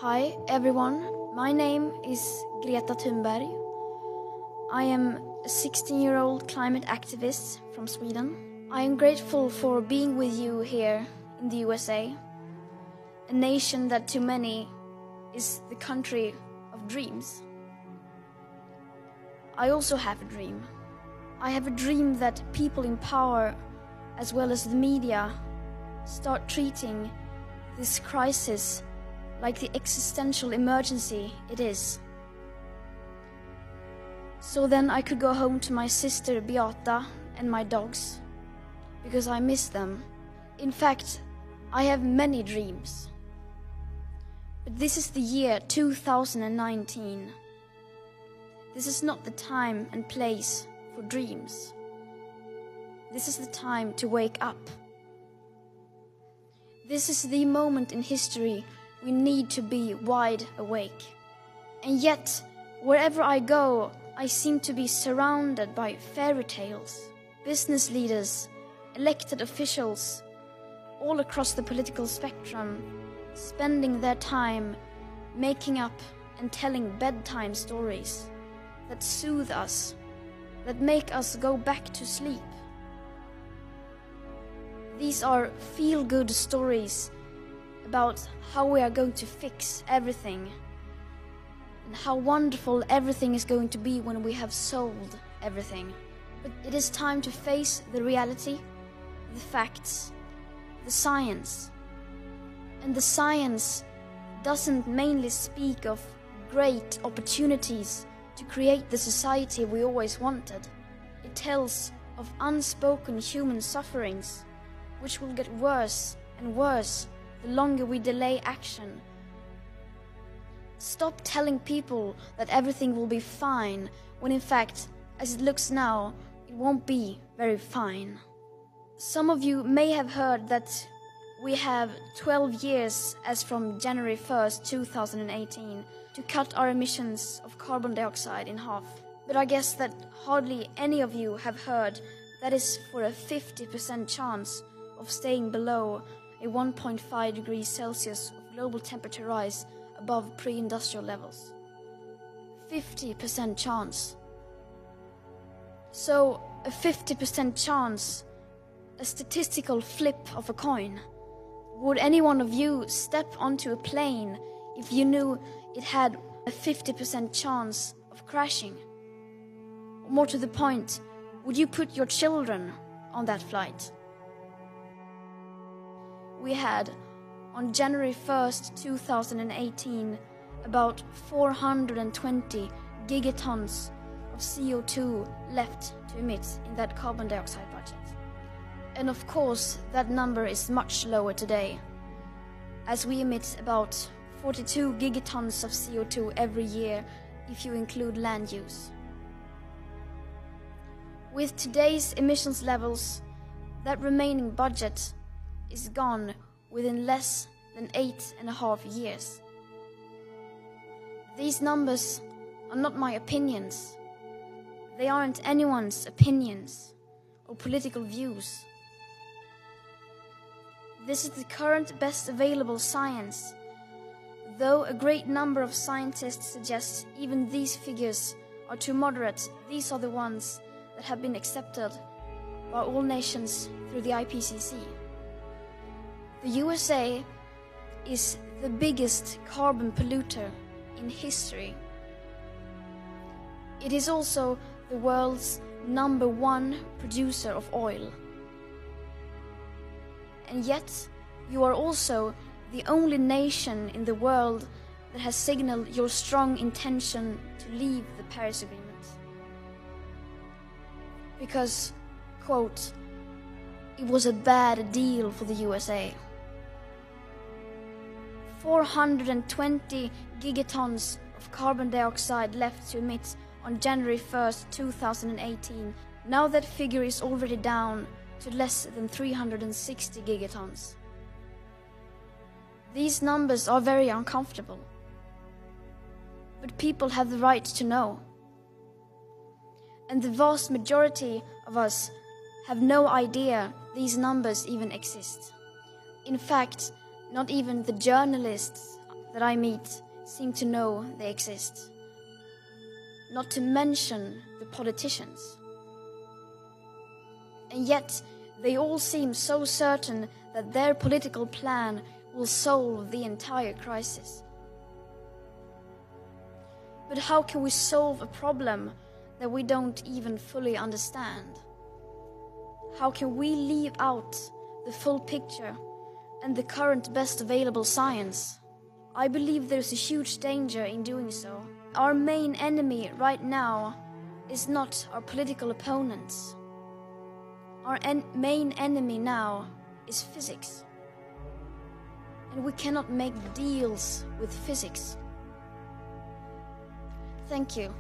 Hi everyone, my name is Greta Thunberg. I am a 16-year-old climate activist from Sweden. I am grateful for being with you here in the USA, a nation that to many is the country of dreams. I also have a dream. I have a dream that people in power, as well as the media, start treating this crisis like the existential emergency it is. So then I could go home to my sister Beata and my dogs, because I miss them. In fact, I have many dreams. But this is the year 2019. This is not the time and place for dreams. This is the time to wake up. This is the moment in history we need to be wide awake. And yet, wherever I go, I seem to be surrounded by fairy tales, business leaders, elected officials, all across the political spectrum, spending their time making up and telling bedtime stories that soothe us, that make us go back to sleep. These are feel-good stories about how we are going to fix everything and how wonderful everything is going to be when we have solved everything. But it is time to face the reality, the facts, the science. And the science doesn't mainly speak of great opportunities to create the society we always wanted. It tells of unspoken human sufferings, which will get worse and worse the longer we delay action. Stop telling people that everything will be fine, when in fact, as it looks now, it won't be very fine. Some of you may have heard that we have 12 years as from January 1st, 2018, to cut our emissions of carbon dioxide in half. But I guess that hardly any of you have heard that is for a 50% chance of staying below a 1.5 degrees Celsius of global temperature rise above pre-industrial levels. 50% chance. So a 50% chance, a statistical flip of a coin. Would any one of you step onto a plane if you knew it had a 50% chance of crashing? Or more to the point, would you put your children on that flight? We had, on January 1st, 2018, about 420 gigatons of CO2 left to emit in that carbon dioxide budget. And of course, that number is much lower today, as we emit about 42 gigatons of CO2 every year if you include land use. With today's emissions levels, that remaining budget is gone within less than 8.5 years. These numbers are not my opinions. They aren't anyone's opinions or political views. This is the current best available science, though a great number of scientists suggest even these figures are too moderate. These are the ones that have been accepted by all nations through the IPCC. The USA is the biggest carbon polluter in history. It is also the world's #1 producer of oil. And yet, you are also the only nation in the world that has signaled your strong intention to leave the Paris Agreement. Because, quote, it was a bad deal for the USA. 420 gigatons of carbon dioxide left to emit on January 1st, 2018. Now that figure is already down to less than 360 gigatons. These numbers are very uncomfortable. But people have the right to know. And the vast majority of us have no idea these numbers even exist. In fact, not even the journalists that I meet seem to know they exist. Not to mention the politicians. And yet, they all seem so certain that their political plan will solve the entire crisis. But how can we solve a problem that we don't even fully understand? How can we leave out the full picture and the current best available science? I believe there's a huge danger in doing so. Our main enemy right now is not our political opponents. Our main enemy now is physics. And we cannot make deals with physics. Thank you.